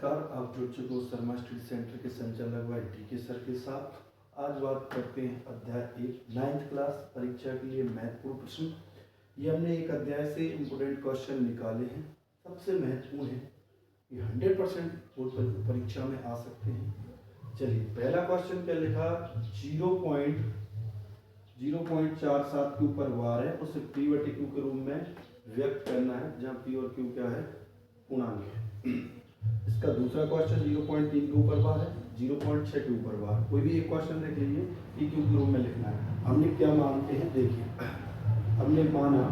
नमस्कार, आप जुड़ चुके हो शर्मा स्टडी सेंटर के संचालक भाई डी सर के साथ। आज बात करते हैं अध्याय 1 9th क्लास परीक्षा के लिए महत्वपूर्ण प्रश्न। ये हमने एक अध्याय से इम्पोर्टेंट क्वेश्चन निकाले हैं, सबसे महत्वपूर्ण है, ये 100% परीक्षा में आ सकते हैं। चलिए, पहला क्वेश्चन क्या लिखा, 0.47 के ऊपर वार है, उसे P बटे Q के रूप में व्यक्त करना है, जहाँ P और Q क्या है, पूर्णांक है। इसका दूसरा क्वेश्चन 0.3 के ऊपर बार है, 0.6 के ऊपर बार। कोई भी एक क्वेश्चन देख लीजिए, P Q के रूप में लिखना है। हमने क्या मानते हैं, देखिए हमने माना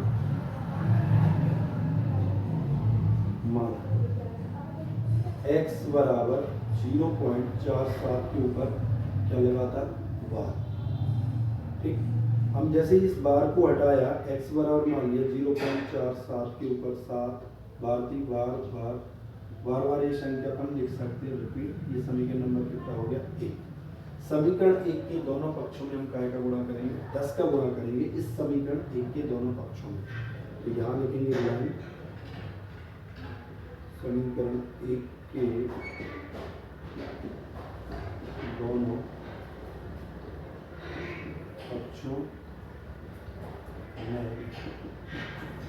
x बराबर 0.47 के ऊपर क्या लगा था, बार। ठीक, हम जैसे इस बार को हटाया, x बराबर मान लिया 0.47 के ऊपर 7 बार थी, बार बार ये संख्या अपन लिख सकते हैं, रिपीट। ये समीकरण नंबर कितना हो गया, 1। समीकरण 1 के दोनों पक्षों में हम काय का गुणा करेंगे, 10 का गुणा करेंगे इस समीकरण 1 के दोनों पक्षों में। तो यहाँ लिखेंगे लाइन समीकरण 1 के दोनों पक्षों में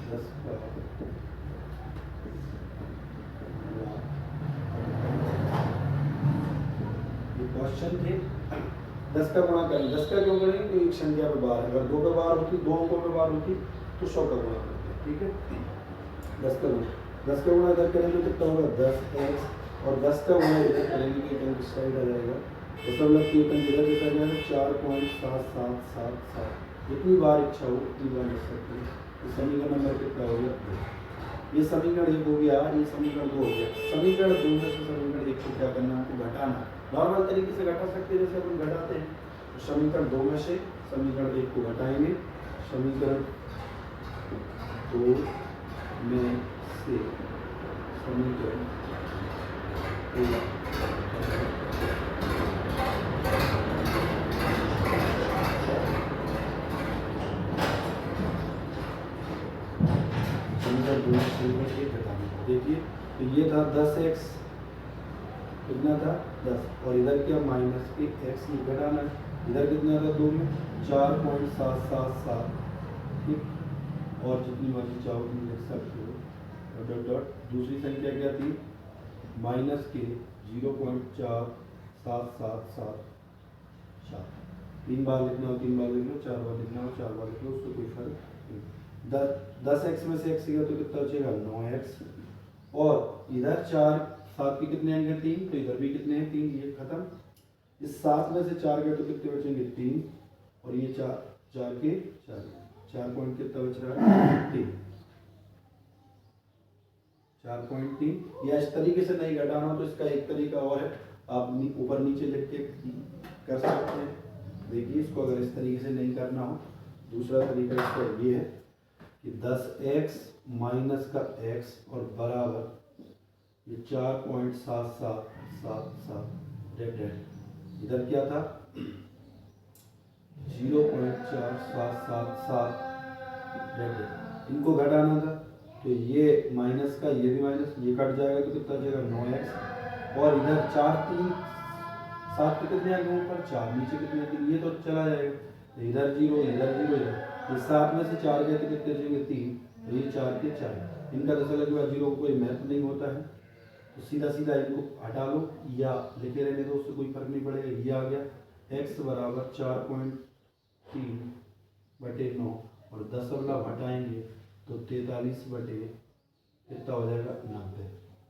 10 का क्वेश्चन थे, 10 का गुणा करेंगे। 10 का क्यों करेंगे, तो एक संख्या पे बार है, अगर 2 पे बार होती, 2 अंकों पे बार होती तो 100 का गुणा करते। ठीक है, 10 का गुणा इधर करेंगे तो कितना होगा, 10x, और 10 का गुणा इधर करेंगे कि इधर किस साइड आ जाएगा, मतलब कि इधर देखा जाएगा 4.7777। जितनी बार इच्छा हो उतनी बार लिख सकते हैं। तो समीकरण नंबर कितना हो गया, ये समीकरण 1 हो गया, ये समीकरण 2 हो गया। समीकरण 2 में से समीकरण 1 को क्या करना है, घटाना। नॉर्मल तरीके से घटा सकते हैं, जैसे अपन घटाते हैं। तो समीकरण 2 में से समीकरण 1 को घटाएंगे, समीकरण 2 में से समीकरण 1 देखिए, तो ये था 10x, कितना था 10, और इधर क्या माइनस के x घटाना है, इधर कितना था 2 में 4.777। ठीक, और जितनी मर्जी चाहो तुम लिख सकते हो, डॉट डॉट। दूसरी संख्या क्या थी, माइनस के 0.4777। 3 बार लिखना हो 3 बार लिख लो, 4 बार लिखना हो 4 बार लिख लो, उससे कोई फर्क नहीं। 10x में से x गया तो कितना बचेगा, 9x, और इधर 4 7 के कितने आएंगे, 3, तो इधर भी कितने हैं, 3, ये खत्म। इस 7 में से 4 गए तो कितने बचेंगे, 3, और ये 4 के 4 पॉइंट कितना बच रहा है, 3, 4.3। या इस तरीके से नहीं घटाना हो तो इसका एक तरीका और है, आप ऊपर नीचे लिख के कर सकते हैं। देखिए, इसको अगर इस तरीके से नहीं करना हो, दूसरा तरीका इसका ये है कि 10x माइनस का x और बराबर ये 4.7777 डेट। इधर क्या था, 0.4777 डेट। इनको घटाना था, तो ये माइनस का ये भी माइनस, ये कट जाएगा तो कितना जाएगा, 9x, और इधर 4 3 7 के कितने आगे ऊपर 4, नीचे कितने, ये तो चला जाएगा, तो इधर 0 इधर 0 इधर, ये 7 में से 4 गए तो कितने बचेंगे, 3, तो ये 4 के 4। इनका दशमलव के बाद 0 कोई महत्व नहीं होता है, तो सीधा सीधा इनको हटा लो या लिखे रहने दो, उससे कोई फर्क नहीं पड़ेगा। ये आ गया x बराबर 4.3 बटे 9, और दशमलव हटाएंगे तो 43 बटे कितना हो जाएगा, 90।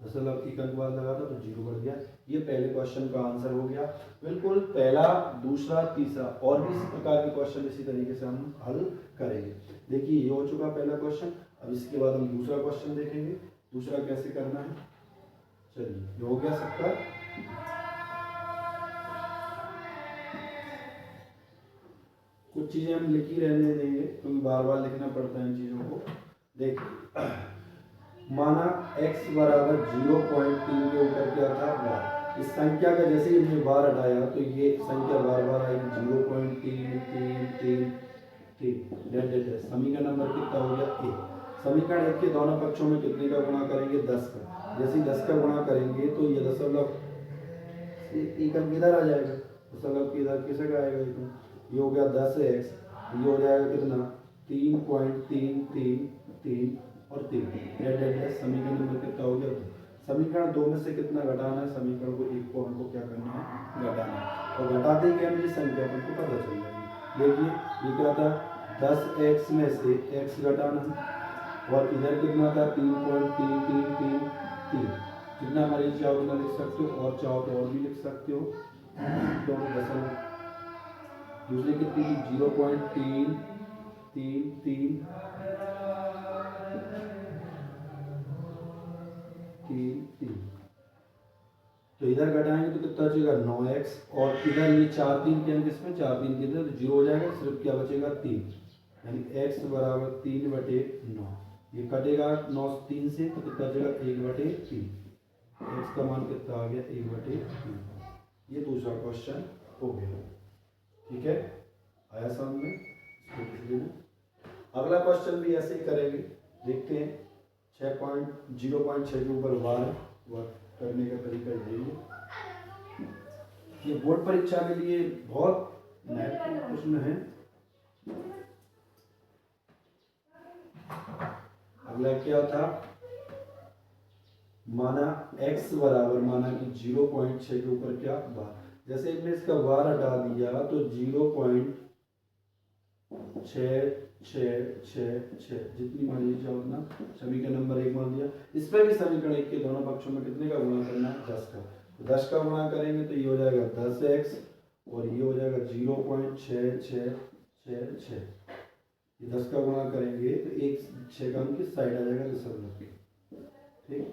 दशमलव की अंक बाद लगा था तो 0 बढ़ गया। ये पहले क्वेश्चन का आंसर हो गया। बिल्कुल पहला, दूसरा, तीसरा और भी इसी प्रकार के क्वेश्चन इसी तरीके से हम हल करेंगे। देखिए, ये हो चुका पहला क्वेश्चन। अब इसके बाद हम दूसरा क्वेश्चन देखेंगे, दूसरा कैसे करना है। चलिए, ये हो गया सबका। कुछ चीजें हम लिख ही रहने देंगे क्योंकि बार बार लिखना पड़ता है इन चीजों को। देखिए, माना x बराबर 0.3 के ऊपर क्या था, बार। इस संख्या का जैसे ही हमने बार हटाया तो ये संख्या बार बार आएगी, 0.333। समीकरण नंबर कितना हो गया, 1। समीकरण 1 के दोनों पक्षों में कितने का गुणा करेंगे, 10 का। जैसे ही 10 का गुणा करेंगे तो ये दशमलव एकम किधर आ जाएगा, तो सगल किधर किसे का आएगा एकम, ये हो गया 10x, ये हो जाएगा कितना 3.333 और 3। समीकरण नंबर कितना हो गया 2। समीकरण 2 में से कितना घटाना है, समीकरण को एक को हमको क्या करना है, घटाना है, और घटाते ही क्या मुझे संख्या अपन को पता चल जाएगी। देखिए ये क्या था 10x में से x घटाना, और इधर कितना था 3.3333, जितना हमारी चाहो उतना लिख सकते हो, और चाहो तो और भी लिख सकते हो, दोनों दशमलव दूसरे कितनी 0.333 तो इधर घटाएंगे तो कितना बचेगा 9x, और इधर ये 4 3 के अंक इसमें 4 3 के अंदर तो 0 हो जाएगा, सिर्फ क्या बचेगा 3, यानी x बराबर 3/9। ये कटेगा 9 3 से तो कितना बचेगा 1/3, x का मान कितना आ गया 1/3। ये दूसरा क्वेश्चन हो गया, ठीक है, आया समझ में। अगला क्वेश्चन भी ऐसे ही करेंगे, देखते हैं 0.6 के ऊपर वार करने का तरीका यही है। ये बोर्ड परीक्षा के लिए बहुत महत्वपूर्ण प्रश्न है। अगला क्या था, माना x बराबर माना कि 0.6 के ऊपर क्या वार, जैसे हमने इसका वार हटा दिया तो 0.66666 जितनी मान लीजिए उतना समीकरण नंबर 1 मान दिया। इस पर भी समीकरण 1 के दोनों पक्षों में कितने का गुणा करना है 10 का, तो 10 का गुणा करेंगे तो ये हो जाएगा 10x, और ये हो जाएगा 0.6666, ये 10 का गुणा करेंगे तो एक 6 का अंक किस साइड आ जाएगा दशमलव की, ठीक।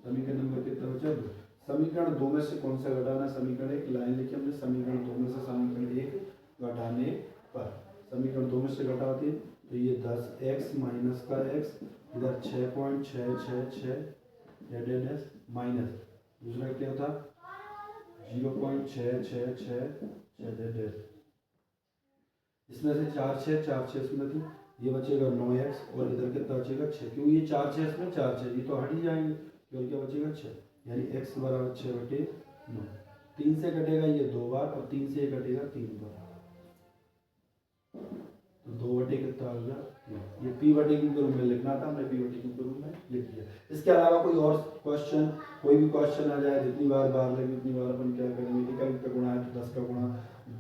समीकरण नंबर कितना बचा 2। समीकरण 2 में से कौन सा घटाना, समीकरण 1 लाइन लिखी हमने, समीकरण 2 में से समीकरण 1 घटाने पर, समीकरण 2 में से घटाते हैं तो ये 10x माइनस का x, इधर 6.666 माइनस दूसरा क्या था 0.666, इसमें से 4 6 इसमें थे, ये बचेगा 9x, और इधर कितना बचेगा 6, क्योंकि ये 4 6 इसमें 4 6 ये तो हट ही जाएंगे, केवल क्या बचेगा 6, यानी x बराबर 6/9। 3 से कटेगा ये 2 बार, और 3 से ये कटेगा 3 बार, तो 2/, कितना हो गया, ये p/q के रूप में लिखना था, हमने p/q के रूप में लिख दिया। इसके अलावा कोई और क्वेश्चन, कोई भी क्वेश्चन आ जाए, जितनी बार लगे उतनी बार अपन क्या करेंगे, एकम का गुणा है तो 10 का गुणा,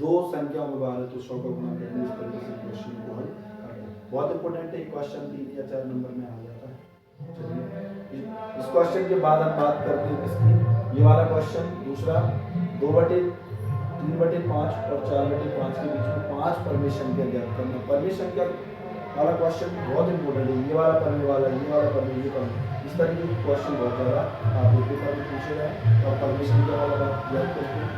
दो संख्याओं में बार है तो 100 का गुणा करेंगे, इस तरीके से क्वेश्चन को हल करते हैं। बहुत इंपॉर्टेंट है, क्वेश्चन 3 या 4 नंबर में आ जाता है। चलिए इस क्वेश्चन के बाद हम बात करते हैं किसकी, ये वाला क्वेश्चन दूसरा 2/3/5 और 4/5 के बीच में 5 परमेय संख्या ज्ञात करना। परमेय संख्या वाला क्वेश्चन बहुत इंपॉर्टेंट है, ये वाला परमेय वाला, ये वाला परमेय, ये परमेय, इस तरीके के क्वेश्चन बहुत ज़्यादा आप पेपर में पूछे गए, और परमेय संख्या वाला बात याद करते हैं।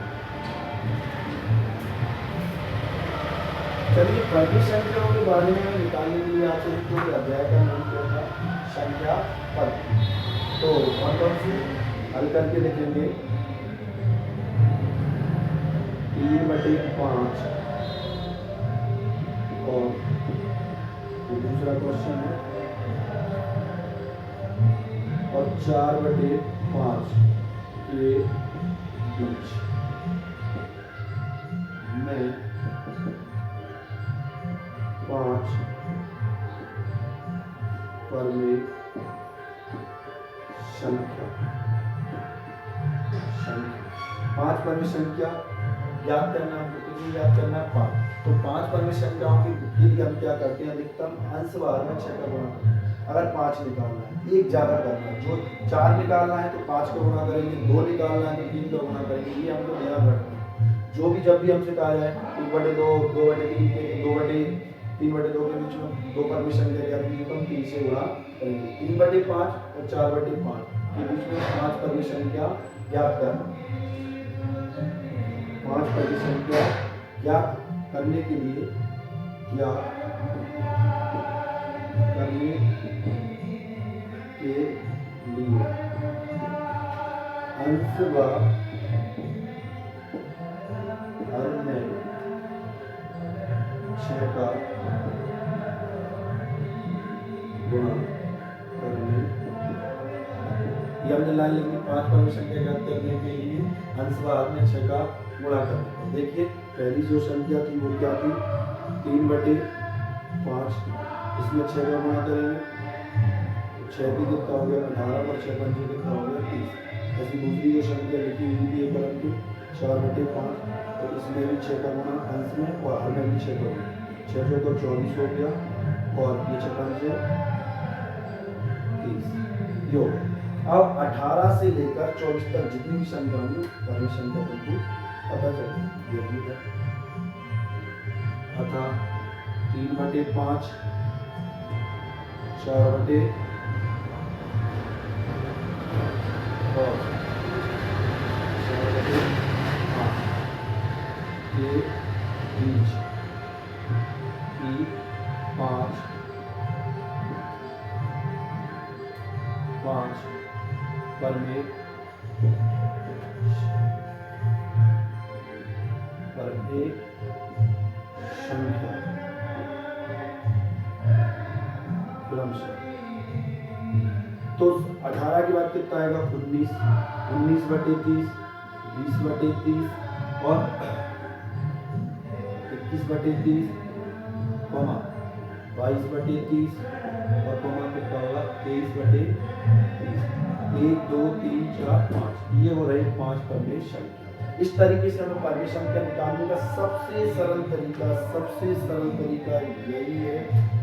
चलिए परमेय संख्याओं के बारे में निकालने के लिए आपसे एक अध्याय का नाम क्या था, संख्या पद। तो कौन कौन सी हल करके देखेंगे, 3/5 और दूसरा क्वेश्चन है, और 4/5 के बीच में 5 परमेय संख्या 5 परमेय संख्या याद करना है, कितनी याद करना है 5। तो 5 परमेय संख्याओं के लिए हम क्या करते हैं, अधिकतम अंश बार में 6 का गुणा करते हैं। अगर 5 निकालना है, एक ज़्यादा करना है, जो 4 निकालना है तो 5 का गुणा करेंगे, 2 निकालना है तो 3 का गुणा करेंगे, ये हमको ध्यान रखना है। जो भी जब भी हमसे कहा जाए 1/2 2/3 के 3/2 के बीच में 2 परमेय संख्या ज्ञात कीजिए तो हम 3 से गुणा करेंगे। 3/5 और 4/5 के बीच में 5 परमेय संख्या ज्ञात करना। 5 परमेय संख्या ज्ञात करने के लिए अंश व हर में 6 का गुणा करने, ये हमने लाइन लिखी 5 परमेय संख्या ज्ञात करने के लिए अंश अंश बाहर में 6 का गुणा करने पर। देखिए पहली जो संख्या थी वो क्या थी, 3/5, इसमें 6 का गुणा करेंगे तो 6 भी कितना हो गया 18 और 6 पंजे कितना हो गया 30। ऐसी दूसरी जो संख्या लिखी हुई थी परंतु 4/5, तो इसमें भी 6 का गुणा अंश में और हर में भी 6 का गुणा, 6 चौका 24 हो गया और ये 6 पंजे 30 यो। अब 18 से लेकर 24 तक जितनी भी संख्या होंगी परमेशन का बिल्कुल पता चलेगा। देखिए अतः 3/5, 4/5 और 4/5 के बीच की 5 पर में संख्या क्रमशः। तो 18 के बाद कितना आएगा 19, 19/30, 20/30 और 21/30, 22/30 और कितना होगा 23/30। 1 2 3 4 5 ये हो रहे 5 परमेय संख्या। इस तरीके से हमें परमेय संख्या निकालने का सबसे सरल तरीका यही है।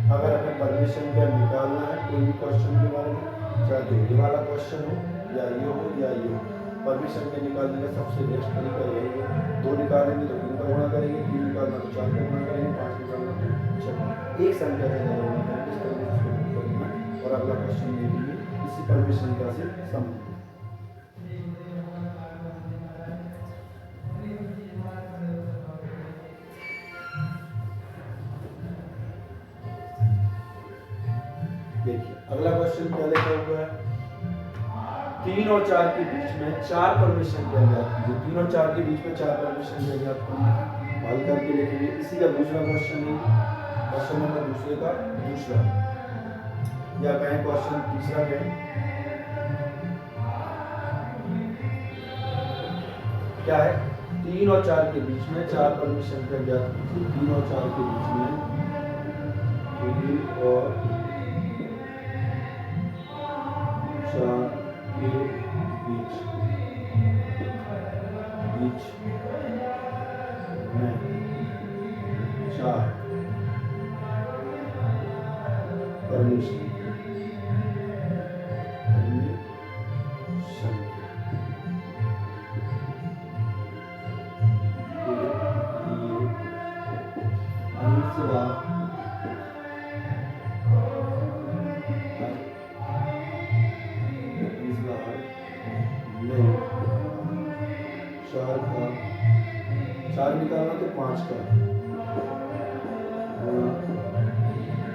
अगर हमें परमेय संख्या निकालना है कोई भी क्वेश्चन के बारे में, चाहे तो ये वाला क्वेश्चन हो या ये हो या ये हो, परमेय संख्या निकालने का सबसे बेस्ट तरीका यही है। 2 निकालेंगे तो 3 का गुणा करेंगे, 3 निकालना तो 4 का गुणा करेंगे, 5 निकालना तो 6। एक संख्या का गुणा करेंगे, इस तरीके से करना है। और अगला क्वेश्चन ये भी इसी परमेय संख्या से संबंधित। देखिए अगला क्वेश्चन क्या लिखा हुआ है, 3 और 4 के बीच में 4 परमेय संख्या ज्ञात कीजिए। 3 और 4 के बीच में 4 परमेय संख्या ज्ञात कीजिए, हल करके लिखेंगे। इसी का दूसरा क्वेश्चन है, क्वेश्चन नंबर दूसरे का दूसरा या कहें क्वेश्चन तीसरा कहें। क्या है 3 और 4 के बीच में 4 परमेय संख्या ज्ञात कीजिए। 3 और 4 के बीच में 3 और 4 के बीच में 4 परमेय संख्या चार निकालना तो 5 का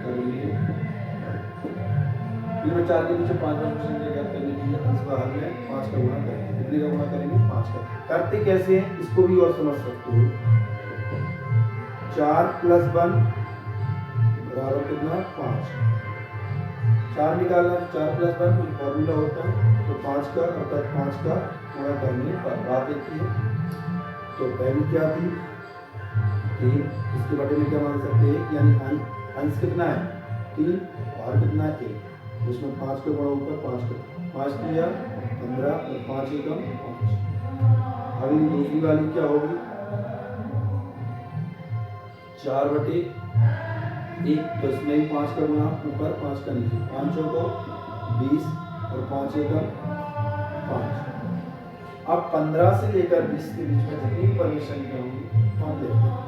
करेंगे। 3 और 4 के बीच 5 परमेय ज्ञात करने के लिए अंश बाहर में 5 का गुणा करेंगे। कितने का गुणा करेंगे 5 का। करते कैसे हैं इसको भी और समझ सकते हो। 4 + 1 बराबर कितना 5। 4 निकालना तो 4 + 1 कोई फॉर्मूला होता है तो 5 का अर्थात 5 का गुणा करने पर बात एक ही है। तो पहली क्या थी 3, इसके बटे में क्या मान सकते हैं यानी अंश कितना है 3 और कितना है 1, इसमें 5 का गुणा ऊपर 5 का 5 किया 15 और 5 एकम 5। अगली दूसरी वाली क्या होगी 4/1 तो इसमें भी 5 का गुणा ऊपर 5 का नीचे 5 को 20 और 5 एकम 5। अब 15 से लेकर 20 के बीच में जितनी परमेय संख्या होंगी हम देखते हैं।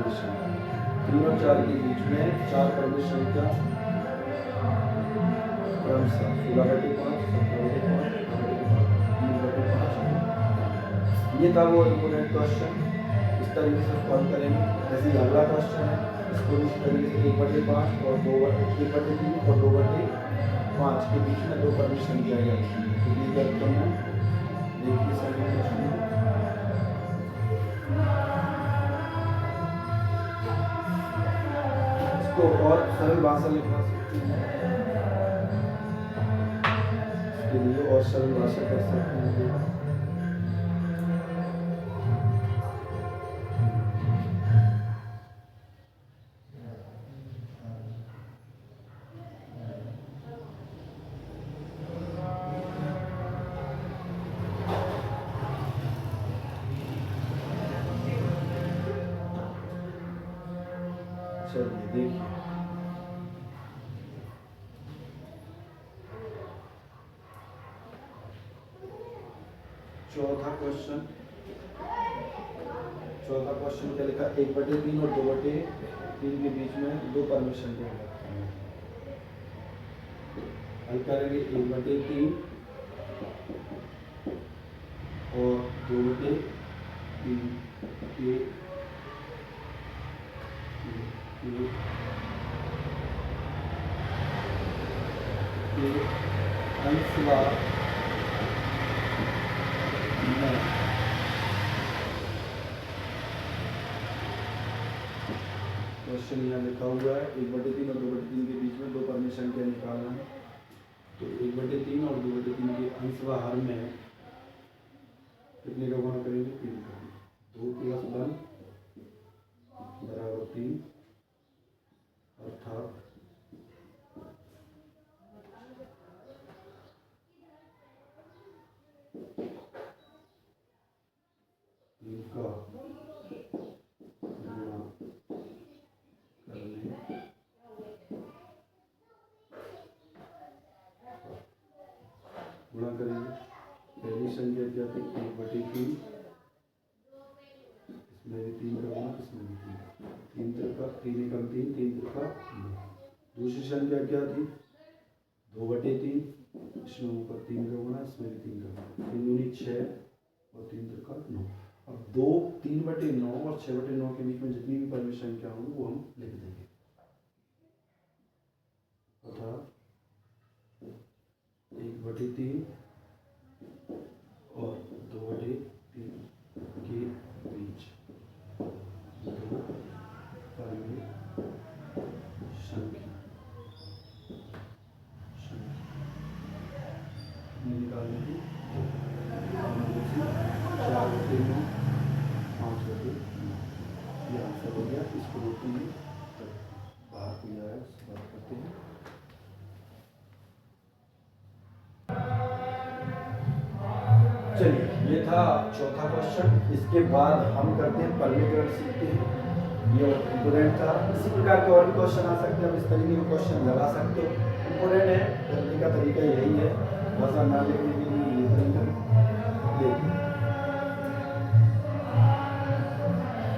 परमिशन, 3 और 4 के बीच में 4 परमिशन का क्रमशः 16/5, 17/5, 3/5। ये था वो इम्पोर्टेंट क्वेश्चन। इस तरीके से सॉल्व करेंगे। जैसे अगला क्वेश्चन है, इसको इस तरीके से 1/5 और 1/3 और 2/5 के बीच में 2 परमिशन दिया गया है। तो ये करते हैं, देखिए सभी क्वेश्चन इसको और सरल भाषा में लिखा सकते हैं, इसके लिए और सरल भाषा कर सकते हैं। चलिए देखिए, चौथा क्वेश्चन क्या लिखा, 1/3 और 2/3 के बीच में 2 परमिशन दिया गया है। हल करेंगे 1/3 और 2/3 के अंशवार में क्वेश्चन यहाँ लिखा हुआ है 1/3 और 2/3 के बीच में 2 परमिशन क्या निकालना है। तो 1/3 और 2/3 के अंशवार में कितने का गुणा करेंगे, 3 का। 2 + 1 = 3, अर्थात 3 का गुणा करेंगे। पहली संख्या क्या थी, 1/3, इसमें भी 3 का गुणा, इसमें भी 3 का 3 एकम 3, 3 का 2। दूसरी संख्या क्या थी, 2/3, इसमें ऊपर 3 का गुणा, इसमें भी 3 का गुणा, 3 दूनी 6 और 3 का 9। अब 3/9 और 6/9 के बीच में जितनी भी परमिशन क्या होंगी वो हम लिख देंगे, तथा 1/3 और 2/3 के बीच 2 परमिशन निकालने की 4/9, 5/9 ये आंसर हो गया। इसको रोकते हैं, बाहर कोई आया उससे बात करते हैं। चलिए, ये था चौथा क्वेश्चन। इसके बाद हम करते हैं परमीकरण, सीखते हैं। ये इम्पोर्टेंट था। इसी प्रकार के और भी क्वेश्चन आ सकते हैं, आप इस तरीके के क्वेश्चन लगा सकते हो। इम्पोर्टेंट है, करने का तरीका यही है, भाषा ना लिखने के लिए ये तरीका देखिए।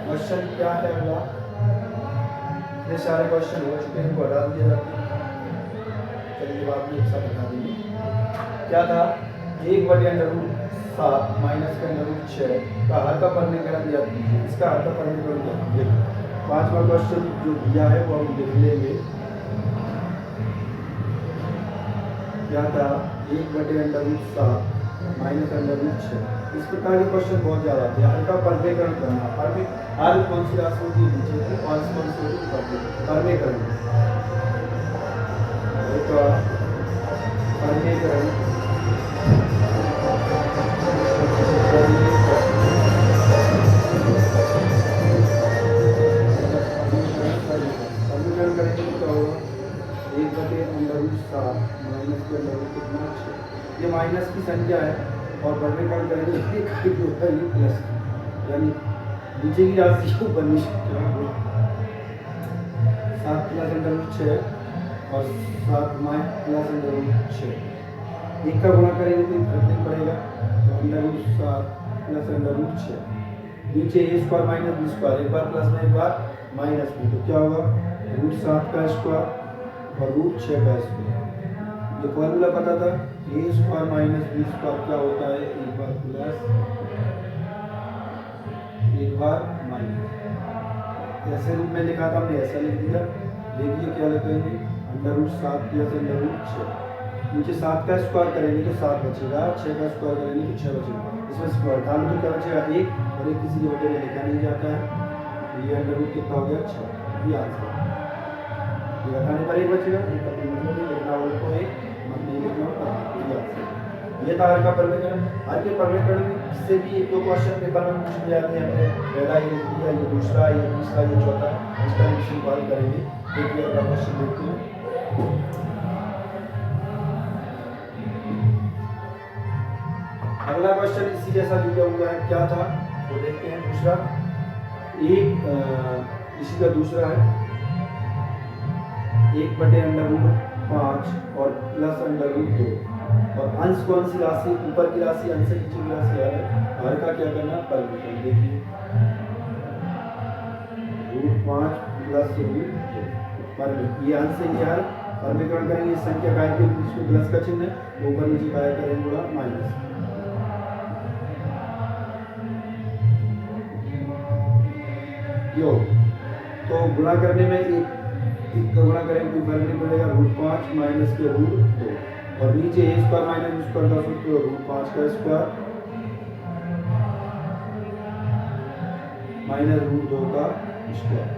क्वेश्चन क्या है अगला, ये सारे क्वेश्चन हो चुके हैं, इनको हटा दिया जाता है। चलिए बाद में एक साथ हटा देंगे। क्या था, 1/√7 माइनस का √6 का हर का परमीकरण दिया, इसका हर का परमीकरण दिया। 5वां क्वेश्चन जो दिया है वो हम लिख लेंगे। क्या था, 1/√7 माइनस का √6। इस प्रकार के क्वेश्चन बहुत ज़्यादा आते हैं। हर का परमीकरण करना, हर कौन सी राशि होती है नीचे की, कौन सी होती है परमीकरण, परमीकरण करेंगे तो 1/√7 माइनस का √6, ये माइनस की संख्या है और परमीकरण करेंगे प्लस, यानी नीचे की राशि को बननी 7 + √6 और 7 प्लस √6। एक का गुणा करेंगे तो फर्क नहीं पड़ेगा, तो √7 प्लस √6 नीचे ए स्क्वायर माइनस बी स्क्वायर, एक बार प्लस में एक बार माइनस में, तो क्या होगा रूट 7 का स्क्वायर और रूट 6 का स्क्वायर। ये फॉर्मूला पता था, ए स्क्वायर माइनस बी स्क्वायर क्या होता है, एक बार प्लस एक बार माइनस। ऐसे रूप में लिखा था हमने, ऐसा लिख दिया। देखिए क्या लिखेंगे, under root 7 plus under root 6, नीचे 7 का स्क्वायर करेंगे तो 7 बचेगा, 6 का स्क्वायर करेंगे तो 6 बचेगा। इसमें स्क्वायर डाल तो क्या बचेगा 1, और एक किसी के बटे में लिखा नहीं जाता है, तो ये अंडर रूट कितना हो गया 6, ये आंसर। ये घटाने पर 1 बचेगा, ये कभी मतलब नहीं लिखना, उनको 1 मत नहीं लिखना, ये आंसर। ये था हर का परमीकरण। हर के परमीकरण से भी एक दो क्वेश्चन पेपर में पूछ लिया जाते हैं, पहला ये दिया, ये दूसरा, ये तीसरा, ये चौथा, इस टाइप से सवाल करेंगे। देखिए अगला क्वेश्चन देखते हैं। अगला क्वेश्चन इसी जैसा दिया हुआ है, क्या था वो देखते हैं। दूसरा एक इसी का दूसरा है 1/√5 और प्लस अंडर रूट 2, और अंश कौन सी राशि, ऊपर की राशि अंश से नीचे की राशि आ है, हर का क्या करना परमीकरण। देखिए √5 प्लस √2 परमीकरण, ये अंश से ये हर परमीकरण करेंगे, इस संख्या काय के बीच में प्लस का चिन्ह है, ऊपर नीचे काय करेंगे गुणा माइनस। योग तो गुणा करने में एक का गुणा करेंगे कोई फर्क नहीं पड़ेगा, √5 माइनस के √2, और नीचे ए स्क्वायर माइनस बी स्क्वायर का सूत्र √5 का स्क्वायर माइनस √2 का स्क्वायर।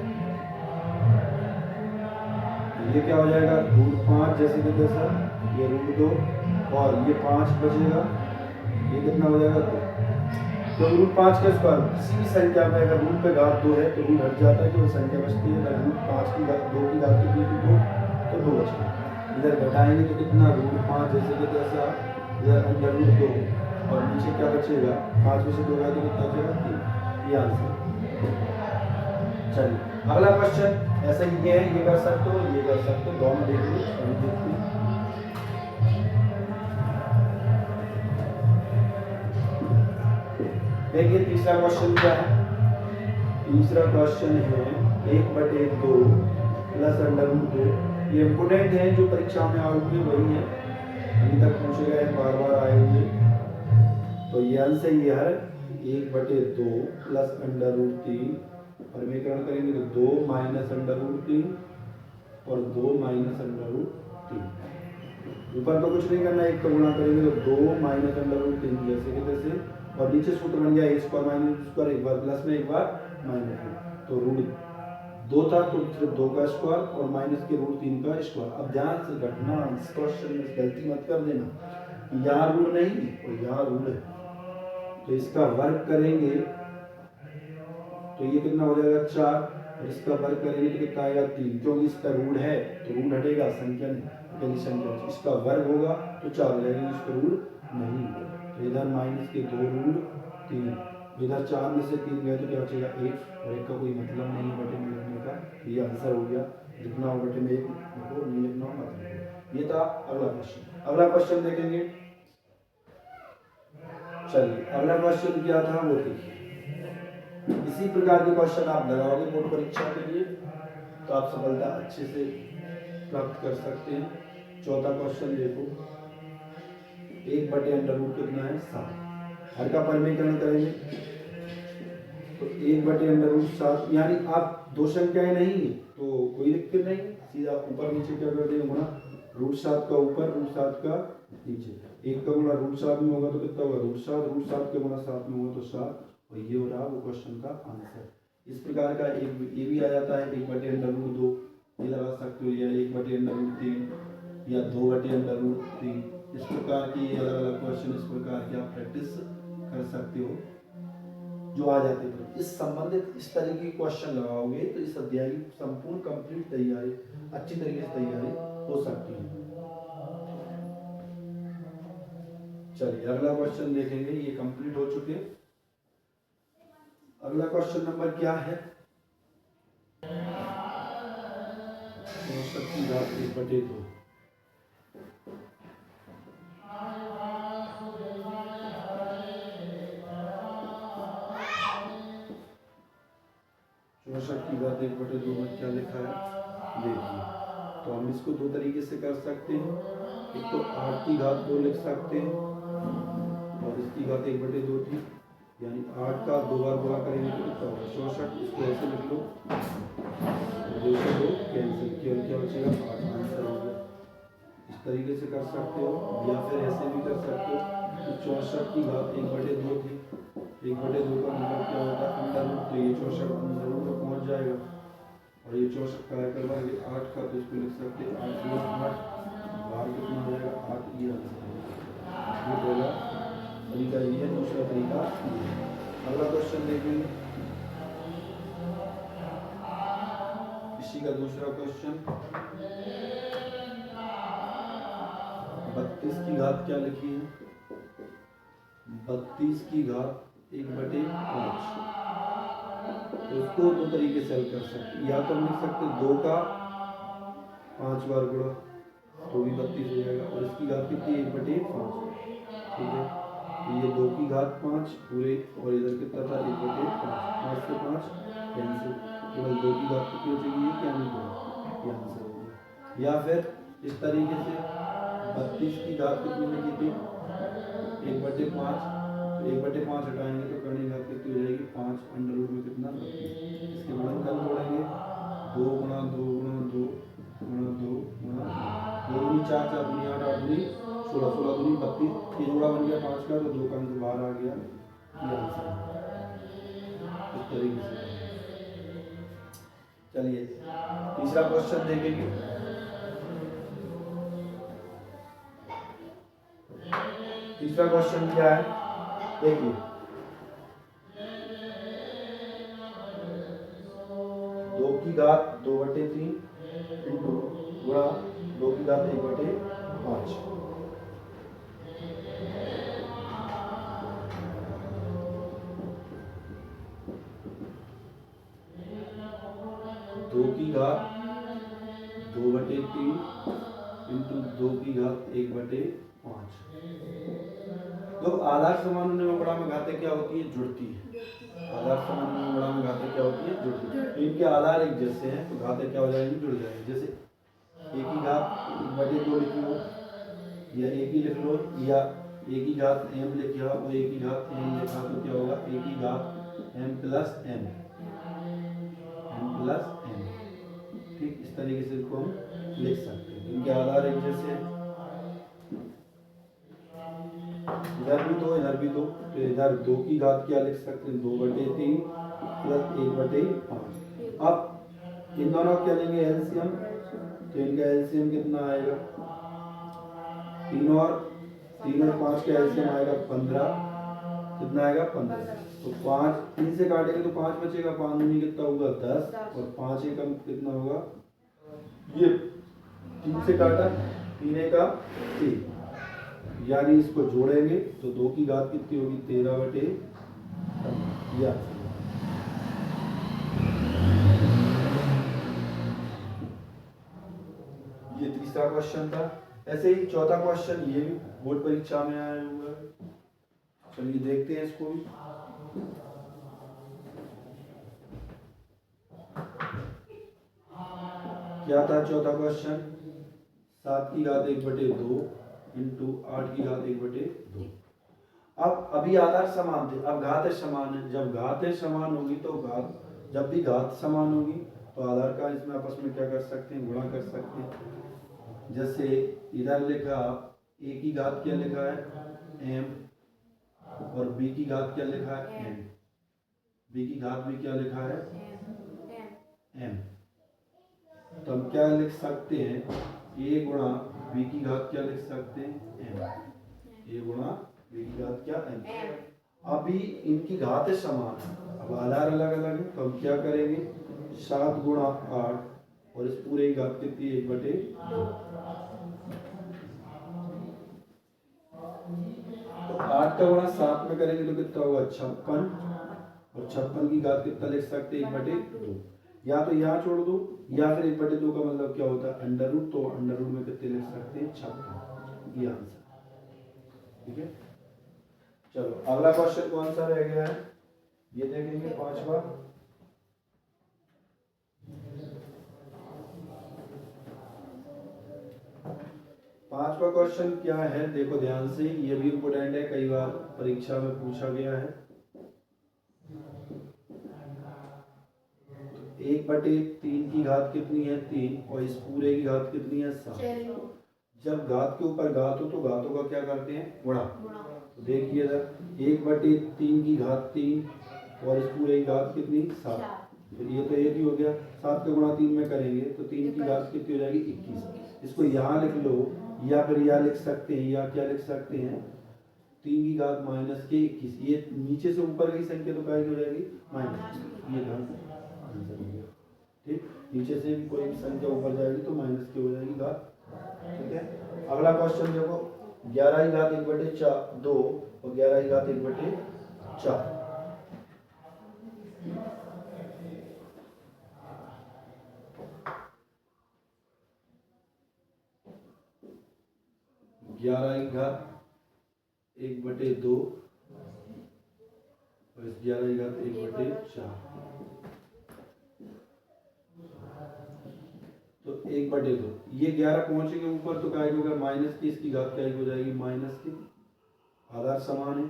ये क्या हो जाएगा √5 जैसे कि तैसा, ये √2 और ये 5 बचेगा, ये कितना हो जाएगा 2। तो √5 का स्क्वायर किसी भी संख्या में अगर रूट पे घात 2 है तो रूट हट जाता है, केवल संख्या बचती है। अगर √5 की घात 2 की घात कितनी थी 2, तो 2 बचेगा। इधर घटाएंगे तो कितना √5 जैसे कि तैसा, इधर अंडर रूट 2 और नीचे क्या बचेगा 5 में से 2 घात तो कितना बचेगा 3, ये आंसर। चलिए अगला क्वेश्चन ऐसा ही है, ये कर सकते हो, ये कर सकते हो, दोनों देख लो, अभी देखते हैं। देखिए तीसरा क्वेश्चन क्या है, तीसरा क्वेश्चन है 1/2 प्लस अंडर रूट 2। ये इंपोर्टेंट है, जो परीक्षा में आओगे वही है, अभी तक पूछे गए बार बार आएंगे। तो ये अंश है, ये हर 1/2 प्लस अंडर रूट 3, परमीकरण करेंगे तो 2 माइनस अंडर रूट 3 और 2 माइनस अंडर रूट 3। ऊपर तो कुछ नहीं करना, एक का गुणा करेंगे तो 2 माइनस अंडर रूट 3 जैसे कि तैसे, और नीचे सूत्र बन गया ए स्क्वायर माइनस बी स्क्वायर, एक बार प्लस में एक बार माइनस में, तो √2 था तो सिर्फ 2 का स्क्वायर और माइनस के √3 का स्क्वायर। अब ध्यान से घटना इस क्वेश्चन में गलती मत कर देना, यहाँ रूल नहीं और यहाँ रूल है, तो इसका वर्ग करेंगे तो ये कितना हो जाएगा 4, और इसका वर्ग करेंगे तो कितना आएगा 3, क्योंकि इसका रूल है तो रूल हटेगा, संख्या नहीं, संख्या इसका वर्ग होगा तो 4 हो जाएगा, इसका रूल नहीं होगा। तो इधर माइनस के 2 √3, इधर 4 में से 3 गए तो क्या बचेगा 1, और 1 का कोई मतलब नहीं बटे में लिखने का, ये आंसर हो गया। लिखना हो बटे में 1 लिखो, नहीं लिखना हो मत लिखो। ये था अगला क्वेश्चन। अगला क्वेश्चन देखेंगे, चलिए अगला क्वेश्चन क्या था वो देखिए। इसी प्रकार के क्वेश्चन आप लगाओगे बोर्ड परीक्षा के लिए तो आप सफलता अच्छे से प्राप्त कर सकते हैं। चौथा क्वेश्चन देखो, 1/√, कितना है 7, हर का परमीकरण करेंगे तो 1/√7, यानी आप दो संख्याएं नहीं है तो कोई दिक्कत नहीं, सीधा ऊपर नीचे क्या कर देंगे गुणा, √7 का ऊपर √7 का नीचे, 1 का गुणा √7 में होगा तो कितना होगा √7 के गुणा 7 में होगा तो 7, और ये हो रहा वो क्वेश्चन का आंसर। इस प्रकार का एक ये भी आ जाता है 1/√2, ये लगा सकते हो, या 1/√3 या 2/√3, इस प्रकार की अलग अलग क्वेश्चन इस प्रकार की आप प्रैक्टिस कर सकते हो जो आ जाते हैं। इस संबंधित इस तरह के क्वेश्चन लगाओगे तो इस अध्याय की संपूर्ण कंप्लीट तैयारी अच्छी तरीके से तैयारी हो सकती है। चलिए अगला क्वेश्चन देखेंगे, ये कंप्लीट हो चुके। अगला क्वेश्चन नंबर क्या है, 1/2। 64 की घात 1/2 में क्या लिखा है देखिए। तो हम इसको दो तरीके से कर सकते हैं, एक तो 8 की घात 2 लिख सकते हैं और इसकी घात 1/2 थी, यानी 8 का 2 बार गुणा करेंगे तो कितना होगा 64। इसको ऐसे लिख लो, 2 से 2 कैंसिल, केवल क्या बचेगा 8, आंसर हो गया। इस तरीके से कर सकते हो या फिर ऐसे भी कर सकते हो कि 64 की घात 1/2 थी, 1/2 का मतलब क्या होता है अंडर रूट, तो ये 64 अंडर रूट में पहुंच जाएगा और ये 64 का करवाएंगे 8 का, तो इसको लिख सकते हैं 8 गुणा 8, बाहर कितना आ जाएगा 8, ये आंसर ये पहला तरीका ये है, दूसरा तरीका ये है। अगला क्वेश्चन देखेंगे, इसी का दूसरा क्वेश्चन, 32 की घात क्या लिखी है, 32 की घात 1/5, तो इसको दो तरीके से हल कर सकते हैं, या तो हम लिख सकते हैं 2 का 5 बार गुणा तो भी 32 हो जाएगा और इसकी घात कितनी है 1/5, ठीक है। तो ये 2 की घात 5 पूरे और इधर कितना था 1/5, 5 से 5 कैंसिल, केवल 2 की घात कितनी बचेगी ये क्या नहीं होगा, ये आंसर हो गया। या फिर इस तरीके से 32 की घात कितनी लिखी थी 1/5, तो 1/5 हटाएंगे तो करने की घात कितनी हो जाएगी 5, अंडर रूट में कितना 32, इसके गुणनखंड तोड़ेंगे 2 गुणा 2 गुणा 2 गुणा 2 गुणा 2 दूनी 4, 4 दूनी 8, 8 दूनी 16, 16 दूनी 32, ये जोड़ा बन गया 5 का, तो 2 का अंक बाहर आ गया, ये आंसर है। इस तरीके से चलिए तीसरा क्वेश्चन देखेंगे, तीसरा क्वेश्चन क्या है देखिए, 2 की घात 2/3 इंटू गुणा 2 की घात 1/5, 2 की घात 2/3 इंटू 2 की घात 1/5। तो आधार समानुन्नय में बड़ा में घातें क्या होती है जुड़ती है, आधार समानुन्नय में बड़ा में घातें क्या होती है जुड़ती है, तो इनके आधार एक जैसे हैं तो घातें क्या हो जाएंगी जुड़ जाएंगी। जैसे a की घात 1/2 लिख लो या a की लिख लो या a की घात m लिखा और a की घात n लिखा, तो क्या होगा a की घात m प्लस n, ठीक इस तरीके से इसको हम लिख सकते हैं। इनके आधार एक जैसे हैं, इधर भी दो इधर भी दो, तो इधर 2 की घात क्या लिख सकते हैं 2/3 प्लस 1/5। अब इन दोनों क्या लेंगे एलसीएम, तो इनका एलसीएम कितना आएगा 3 और 5 का एलसीएम आएगा 15, कितना आएगा 15, तो 5 3 से काटेंगे तो 5 बचेगा, 5 दूनी कितना होगा 10 और 5 एकम कितना होगा, ये 3 से काटा 3 का 3, यानी इसको जोड़ेंगे तो 2 की घात कितनी होगी 13/, या ये तीसरा क्वेश्चन था। ऐसे ही चौथा क्वेश्चन ये भी बोर्ड परीक्षा में आया हुआ है, चलिए देखते हैं इसको भी। क्या था चौथा क्वेश्चन, 7 की घात 1/2 इंटू 8 की घात 1/2। अब अभी आधार समान थे, अब घातें समान है, जब घातें समान होगी तो जब भी घात समान होगी तो आधार का इसमें आपस में क्या कर सकते हैं गुणा कर सकते हैं। जैसे इधर लिखा a की घात क्या लिखा है m और b की घात क्या लिखा है n, b की घात भी क्या लिखा है m, तो हम क्या लिख सकते हैं a गुणा b की घात क्या लिख सकते हैं m, a गुणा b की घात क्या m। अभी इनकी घातें समान है, अब आधार अलग अलग है, तो हम क्या करेंगे 7 गुणा 8 और इस पूरे की घात कितनी 1/2, तो 8 का गुणा 7 में करेंगे तो कितना होगा 56 और 56 की घात कितना लिख सकते हैं 1/2, या तो यहाँ छोड़ दो या फिर 1/2 का मतलब क्या होता है अंडर रूट, तो अंडर रूट में कितने लिख सकते हैं 56, ये आंसर, ठीक है। चलो अगला क्वेश्चन कौन सा रह गया है ये देखेंगे 5वां, 5वां क्वेश्चन क्या है, देखो ध्यान से, ये भी इम्पोर्टेंट है, कई बार परीक्षा में पूछा गया है। 1/3 की घात कितनी है 3, और इस पूरे की घात कितनी है 7। जब घात के ऊपर घात हो तो घातों का क्या करते हैं, गुणा। तो देखिए इधर 1/3 की घात 3 और इस पूरे की घात कितनी 7, तो ये तो एक ही हो गया। 7 का गुणा 3 में करेंगे तो 3 की घात कितनी हो जाएगी 21। इसको यहाँ लिख लो, या फिर यहाँ लिख सकते हैं, या क्या लिख सकते हैं 3 की घात माइनस के 21। ये नीचे से ऊपर की संख्या तो क्या हो जाएगी माइनस, ये आंसर हो गया। ठीक, नीचे से भी कोई संख्या ऊपर जाएगी तो माइनस की हो जाएगी घात। ठीक है, अगला क्वेश्चन देखो, 11 की घात 1/2 और 11 की घात 1/4। 11 की घात 1/2 और इस 11 की घात 1/4, तो 1/2। ये 11 पहुंचेंगे ऊपर तो क्या होगा माइनस की, इसकी घात क्या हो जाएगी माइनस की। आधार समान है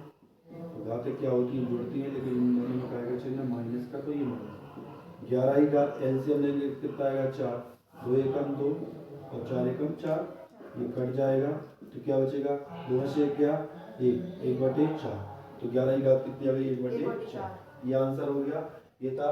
तो घातें क्या होती हैं जुड़ती हैं, लेकिन इन दोनों में क्या चिन्ह माइनस का, तो ये माइनस। 11 की घात एलसीएम लेंगे कितना आएगा 4, 2 एकम 2 और 4 एकम 4, ये कट जाएगा तो क्या बचेगा 2 से 1 गया 1/4, तो 11 की घात कितनी आ गई 1/4। ये आंसर हो गया। ये था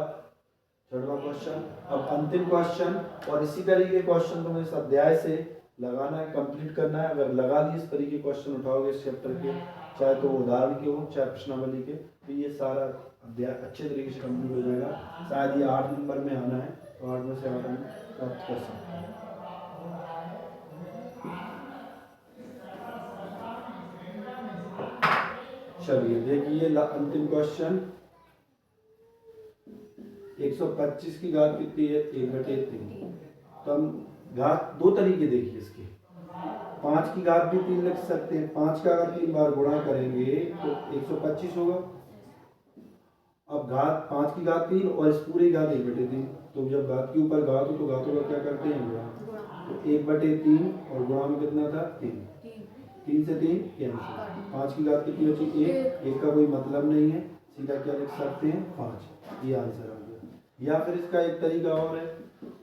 6वां क्वेश्चन। अब अंतिम क्वेश्चन, और इसी तरीके क्वेश्चन तुम्हें इस अध्याय से लगाना है, कंप्लीट करना है। अगर लगा लिए इस तरीके क्वेश्चन उठाओगे इस चैप्टर के, चाहे तो उदाहरण के हो चाहे प्रश्नावली के, तो ये सारा अध्याय अच्छे तरीके से कंप्लीट हो जाएगा। शायद ये 8 नंबर में आना है, तो 8 में से 8 हम प्राप्त कर सकते हैं। चलिए देखिए अंतिम क्वेश्चन, 125 की घात कितनी है 1/3। तो हम घात दो तरीके देखिए इसके, 5 की घात भी 3 लिख सकते हैं। 5 का अगर 3 बार गुणा करेंगे तो 125 होगा। अब घात 5 की घात 3 और इस पूरी घात 1/3, तो जब घात के ऊपर घात हो तो घातों का क्या करते हैं गुणा। तो 1/3 और गुणा में कितना था 3, 3 से 3 कैंसिल। 5 की घात कितनी बची 1, 1 का कोई मतलब नहीं है, सीधा क्या लिख सकते हैं 5। ये आंसर आ गया। या फिर इसका एक तरीका और है,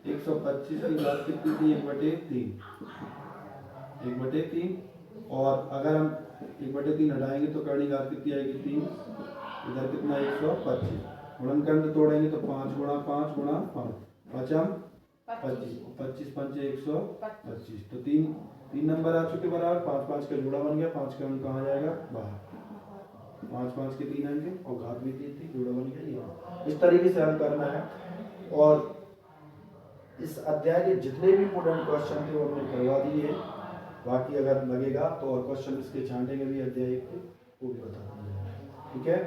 125 की घात कितनी थी 1/3, 1/3, और अगर हम 1/3 हटाएंगे तो करनी घात कितनी आएगी 3, इधर कितना 125, गुणनखंड तोड़ेंगे तो 5 गुणा 5 गुणा 5, 5 25, 25 पंचे 125, तो 3 नंबर आ चुके बराबर, 5 5 का जोड़ा बन गया, 5 का अंक कहाँ जाएगा बाहर, 5 5 के 3 आएंगे और घात भी 3 थी, जोड़ा बन गया ये। इस तरीके से हल करना है। और इस अध्याय के जितने भी इंपोर्टेंट क्वेश्चन थे वो हमने करवा दिए हैं। बाकी अगर लगेगा तो और क्वेश्चन इसके छांटेंगे भी अध्याय के, वो भी बता देंगे। ठीक है।